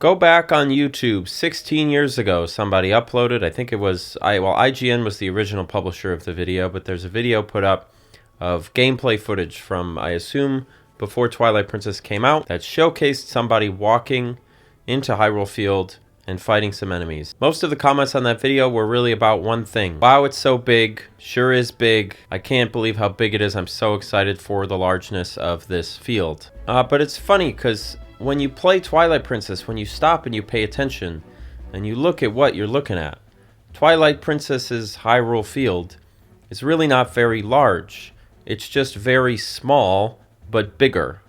Go back on YouTube 16 years ago. Somebody uploaded, I think it was, IGN was the original publisher of the video, but there's a video put up of gameplay footage from, I assume, before Twilight Princess came out that showcased somebody walking into Hyrule Field and fighting some enemies. Most of the comments on that video were really about one thing. Wow, it's so big. Sure is big. I can't believe how big it is. I'm so excited for the largeness of this field. But it's funny because when you play Twilight Princess, when you stop and you pay attention and you look at what you're looking at, Twilight Princess's Hyrule Field is really not very large. It's just very small, but bigger.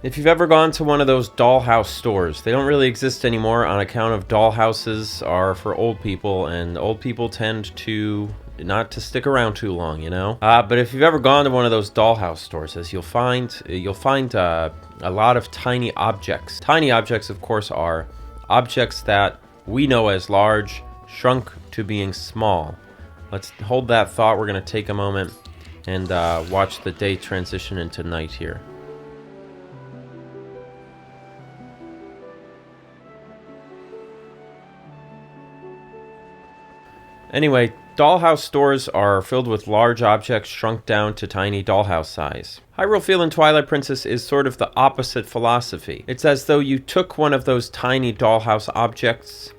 If you've ever gone to one of those dollhouse stores, they don't really exist anymore on account of dollhouses are for old people, and old people tend to not to stick around too long, you know? But if you've ever gone to one of those dollhouse stores, as you'll find a lot of tiny objects. Tiny objects, of course, are objects that we know as large, shrunk to being small. Let's hold that thought. We're going to take a moment and watch the day transition into night here. Anyway, dollhouse stores are filled with large objects shrunk down to tiny dollhouse size. Hyrule Field in Twilight Princess is sort of the opposite philosophy. It's as though you took one of those tiny dollhouse objects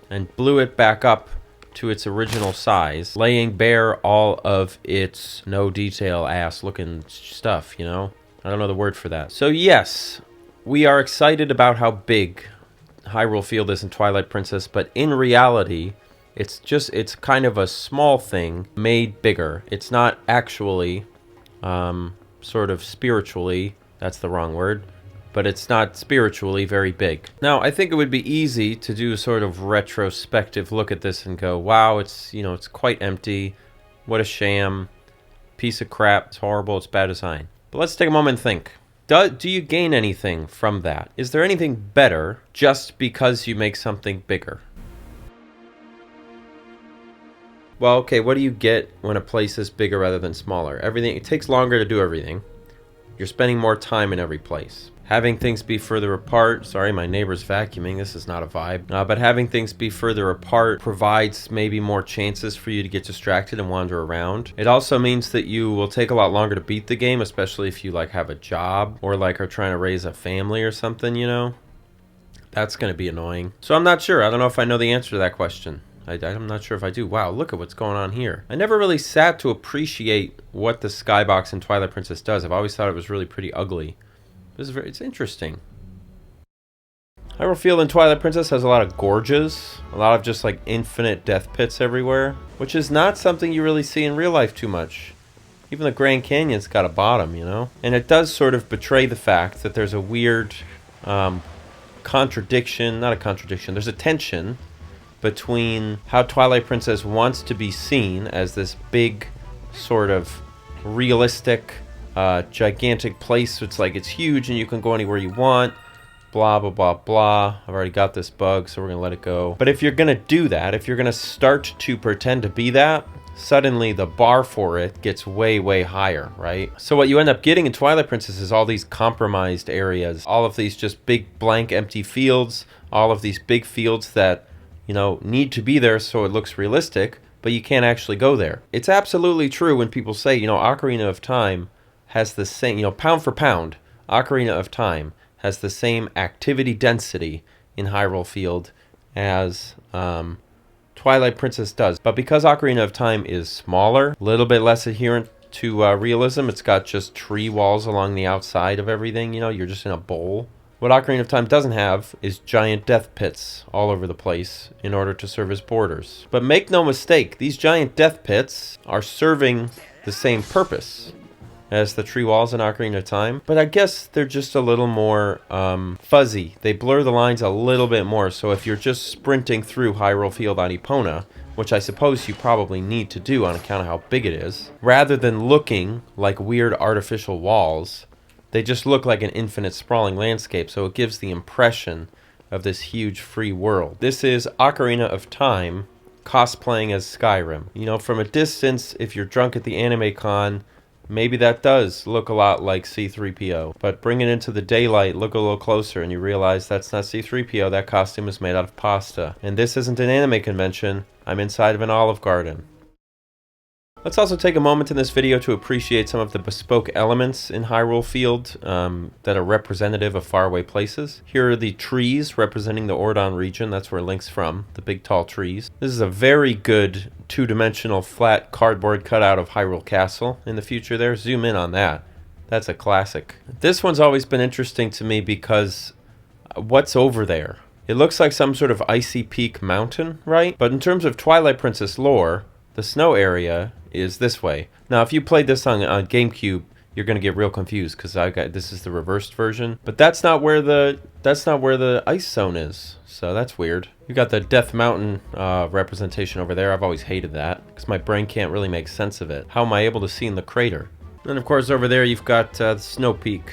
and blew it back up to its original size, laying bare all of its no detail ass looking stuff, you know? I don't know the word for that. So yes, we are excited about how big Hyrule Field is in Twilight Princess, but in reality, it's kind of a small thing made bigger. It's not actually, sort of spiritually, that's the wrong word, but it's not spiritually very big. Now, I think it would be easy to do a sort of retrospective look at this and go, wow, it's quite empty. What a sham. Piece of crap. It's horrible. It's bad design. But let's take a moment and think. Do you gain anything from that? Is there anything better just because you make something bigger? Well, okay, what do you get when a place is bigger rather than smaller? It takes longer to do everything. You're spending more time in every place. Having things be further apart, sorry, my neighbor's vacuuming, this is not a vibe. But having things be further apart provides maybe more chances for you to get distracted and wander around. It also means that you will take a lot longer to beat the game, especially if you have a job or are trying to raise a family or something, you know? That's going to be annoying. So I'm not sure. I don't know if I know the answer to that question. I'm not sure if I do. Wow, look at what's going on here. I never really sat to appreciate what the skybox in Twilight Princess does. I've always thought it was really pretty ugly. It's interesting. Hyrule Field in Twilight Princess has a lot of gorges, a lot of just infinite death pits everywhere, which is not something you really see in real life too much. Even the Grand Canyon's got a bottom, you know? And it does sort of betray the fact that there's a weird contradiction, not a contradiction, there's a tension between how Twilight Princess wants to be seen as this big, sort of realistic, gigantic place. It's huge and you can go anywhere you want, blah, blah, blah, blah. I've already got this bug, so we're going to let it go. But if you're going to do that, if you're going to start to pretend to be that, suddenly the bar for it gets way, way higher, right? So what you end up getting in Twilight Princess is all these compromised areas, all of these just big, blank, empty fields, all of these big fields that need to be there so it looks realistic, but you can't actually go there. It's absolutely true when people say, Ocarina of Time has the same, pound for pound, Ocarina of Time has the same activity density in Hyrule Field as Twilight Princess does. But because Ocarina of Time is smaller, a little bit less adherent to realism, it's got just tree walls along the outside of everything, you're just in a bowl. What Ocarina of Time doesn't have is giant death pits all over the place in order to serve as borders. But make no mistake, these giant death pits are serving the same purpose as the tree walls in Ocarina of Time, but I guess they're just a little more fuzzy. They blur the lines a little bit more, so if you're just sprinting through Hyrule Field on Epona, which I suppose you probably need to do on account of how big it is, rather than looking like weird artificial walls, they just look like an infinite sprawling landscape, so it gives the impression of this huge free world. This is Ocarina of Time cosplaying as Skyrim. From a distance, if you're drunk at the anime con, maybe that does look a lot like C-3PO. But bring it into the daylight, look a little closer, and you realize that's not C-3PO. That costume is made out of pasta. And this isn't an anime convention. I'm inside of an Olive Garden. Let's also take a moment in this video to appreciate some of the bespoke elements in Hyrule Field that are representative of faraway places. Here are the trees representing the Ordon region. That's where Link's from, the big tall trees. This is a very good two-dimensional flat cardboard cutout of Hyrule Castle in the future there. Zoom in on that. That's a classic. This one's always been interesting to me because what's over there? It looks like some sort of icy peak mountain, right? But in terms of Twilight Princess lore, the snow area is this way. Now, if you played this on GameCube, you're going to get real confused because this is the reversed version. But that's not where the ice zone is. So that's weird. You got the Death Mountain representation over there. I've always hated that because my brain can't really make sense of it. How am I able to see in the crater? And of course, over there you've got Snow Peak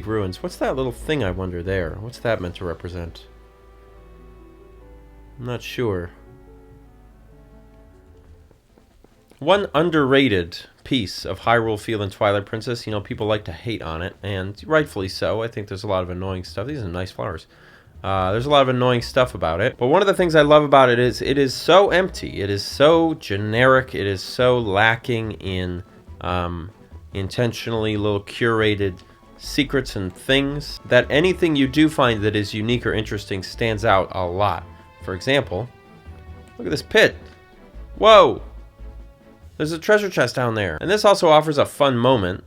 ruins. What's that little thing, I wonder, there? What's that meant to represent? I'm not sure. One underrated piece of Hyrule Field and Twilight Princess, you know, people like to hate on it, and rightfully so. I think there's a lot of annoying stuff. These are nice flowers. There's a lot of annoying stuff about it. But one of the things I love about it is so empty. It is so generic. It is so lacking in intentionally little curated secrets and things that anything you do find that is unique or interesting stands out a lot. For example, look at this pit. Whoa! There's a treasure chest down there. And this also offers a fun moment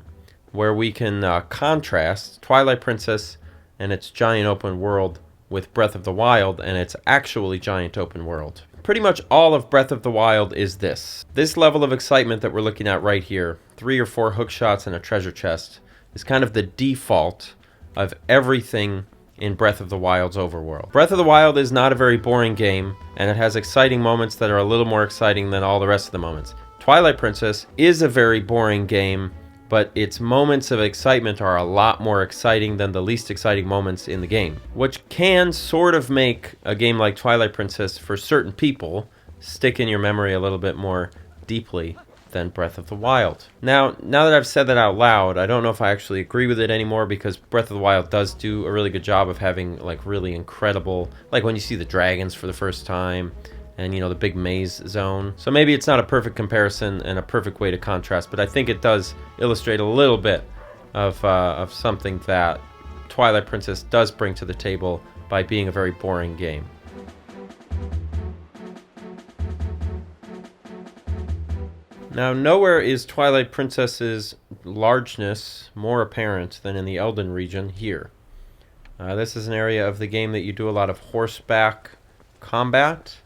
where we can contrast Twilight Princess and its giant open world with Breath of the Wild and its actually giant open world. Pretty much all of Breath of the Wild is this. This level of excitement that we're looking at right here, 3 or 4 hook shots and a treasure chest, is kind of the default of everything in Breath of the Wild's overworld. Breath of the Wild is not a very boring game, and it has exciting moments that are a little more exciting than all the rest of the moments. Twilight Princess is a very boring game, but its moments of excitement are a lot more exciting than the least exciting moments in the game, which can sort of make a game like Twilight Princess, for certain people, stick in your memory a little bit more deeply than Breath of the Wild. Now that I've said that out loud, I don't know if I actually agree with it anymore, because Breath of the Wild does do a really good job of having like really incredible, like when you see the dragons for the first time, and you know, the big maze zone. So maybe it's not a perfect comparison and a perfect way to contrast, but I think it does illustrate a little bit of something that Twilight Princess does bring to the table by being a very boring game. Now, nowhere is Twilight Princess's largeness more apparent than in the Elden region here. This is an area of the game that you do a lot of horseback combat.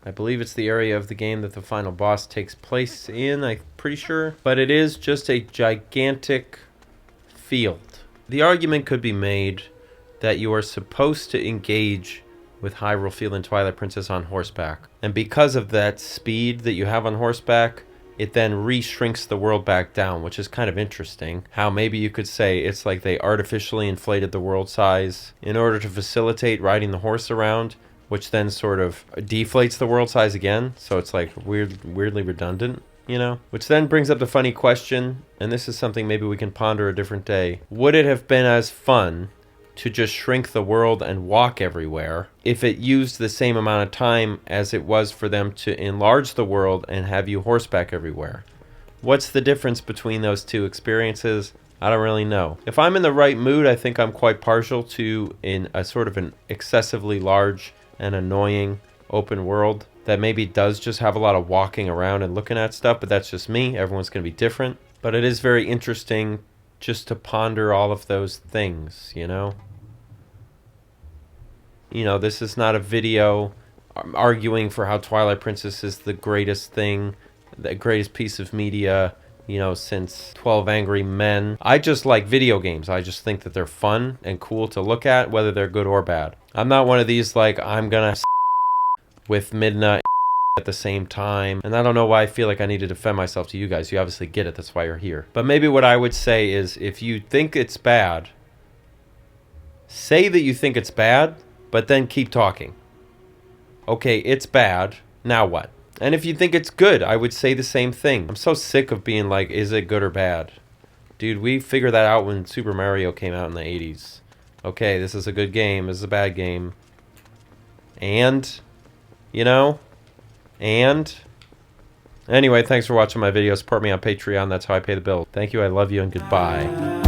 I believe it's the area of the game that the final boss takes place in, I'm pretty sure. But it is just a gigantic field. The argument could be made that you are supposed to engage with Hyrule Field and Twilight Princess on horseback. And because of that speed that you have on horseback, it then re-shrinks the world back down, which is kind of interesting. How maybe you could say it's like they artificially inflated the world size in order to facilitate riding the horse around, which then sort of deflates the world size again. So it's like weirdly redundant, you know? Which then brings up the funny question, and this is something maybe we can ponder a different day. Would it have been as fun to just shrink the world and walk everywhere if it used the same amount of time as it was for them to enlarge the world and have you horseback everywhere? What's the difference between those two experiences? I don't really know. If I'm in the right mood, I think I'm quite partial to in a sort of an excessively large and annoying open world that maybe does just have a lot of walking around and looking at stuff, but that's just me. Everyone's going to be different. But it is very interesting just to ponder all of those things, you know? You know, this is not a video arguing for how Twilight Princess is the greatest thing, the greatest piece of media, you know, since 12 Angry Men. I just like video games. I just think that they're fun and cool to look at, whether they're good or bad. I'm not one of these, like, I'm gonna with Midna at the same time. And I don't know why I feel like I need to defend myself to you guys. You obviously get it. That's why you're here. But maybe what I would say is, if you think it's bad, say that you think it's bad, but then keep talking. Okay, it's bad. Now what? And if you think it's good, I would say the same thing. I'm so sick of being like, is it good or bad? Dude, we figured that out when Super Mario came out in the 80s. Okay, this is a good game. This is a bad game. And, you know, and... Anyway, thanks for watching my video. Support me on Patreon. That's how I pay the bill. Thank you, I love you, and goodbye.